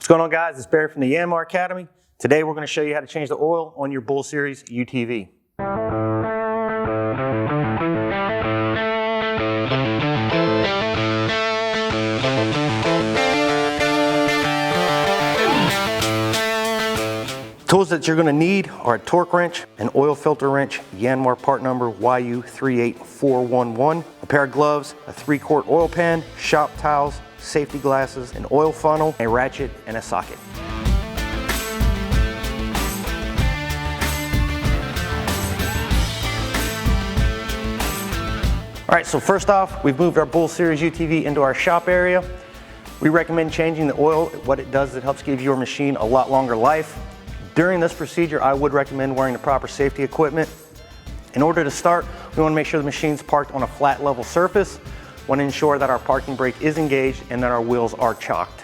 What's going on, guys? It's Barry from the YANMAR Academy. Today we're going to show you how to change the oil on your Bull Series UTV. Tools that you're going to need are a torque wrench, an oil filter wrench, YANMAR part number YU38411, a pair of gloves, a 3-quart oil pan, shop towels, safety glasses, an oil funnel, a ratchet, and a socket. All right, so first off, we've moved our Bull Series UTV into our shop area. We recommend changing the oil. What it does, it helps give your machine a lot longer life. During this procedure, I would recommend wearing the proper safety equipment. In order to start, we want to make sure the machine's parked on a flat level surface. We want to ensure that our parking brake is engaged and that our wheels are chocked.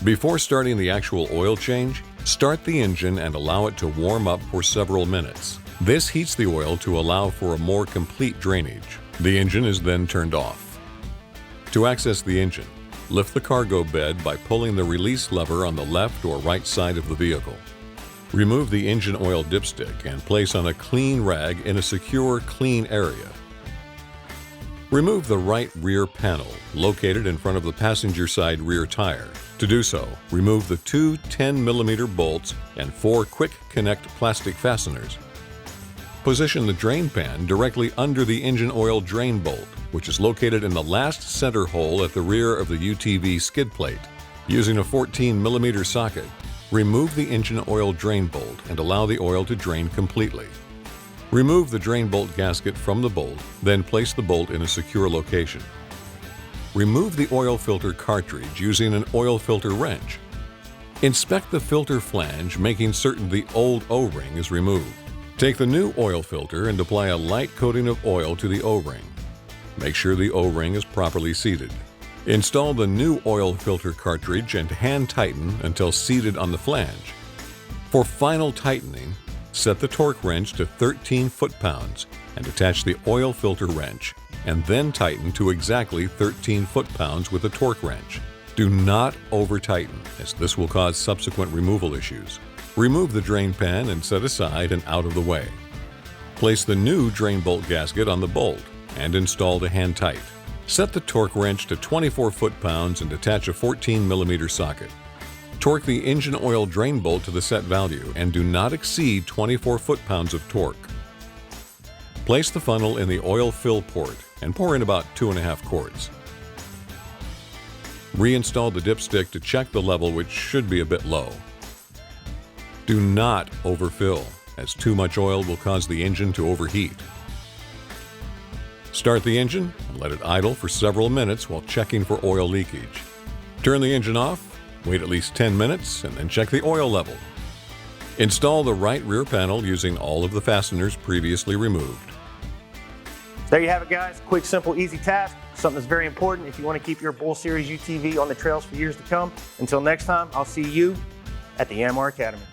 Before starting the actual oil change, start the engine and allow it to warm up for several minutes. This heats the oil to allow for a more complete drainage. The engine is then turned off. To access the engine, lift the cargo bed by pulling the release lever on the left or right side of the vehicle. Remove the engine oil dipstick and place on a clean rag in a secure, clean area. Remove the right rear panel, located in front of the passenger side rear tire. To do so, remove the two 10mm bolts and 4 quick connect plastic fasteners. Position the drain pan directly under the engine oil drain bolt, which is located in the last center hole at the rear of the UTV skid plate. Using a 14mm socket, remove the engine oil drain bolt and allow the oil to drain completely. Remove the drain bolt gasket from the bolt, then place the bolt in a secure location. Remove the oil filter cartridge using an oil filter wrench. Inspect the filter flange, making certain the old O-ring is removed. Take the new oil filter and apply a light coating of oil to the O-ring. Make sure the O-ring is properly seated. Install the new oil filter cartridge and hand tighten until seated on the flange. For final tightening, set the torque wrench to 13 foot-pounds and attach the oil filter wrench, and then tighten to exactly 13 foot-pounds with the torque wrench. Do not over-tighten, as this will cause subsequent removal issues. Remove the drain pan and set aside and out of the way. Place the new drain bolt gasket on the bolt and install the hand tight. Set the torque wrench to 24 foot-pounds and attach a 14mm socket. Torque the engine oil drain bolt to the set value and do not exceed 24 foot-pounds of torque. Place the funnel in the oil fill port and pour in about 2.5 quarts. Reinstall the dipstick to check the level, which should be a bit low. Do not overfill, as too much oil will cause the engine to overheat. Start the engine and let it idle for several minutes while checking for oil leakage. Turn the engine off, wait at least 10 minutes, and then check the oil level. Install the right rear panel using all of the fasteners previously removed. There you have it, guys. Quick, simple, easy task. Something that's very important if you want to keep your Bull Series UTV on the trails for years to come. Until next time, I'll see you at the YANMAR Academy.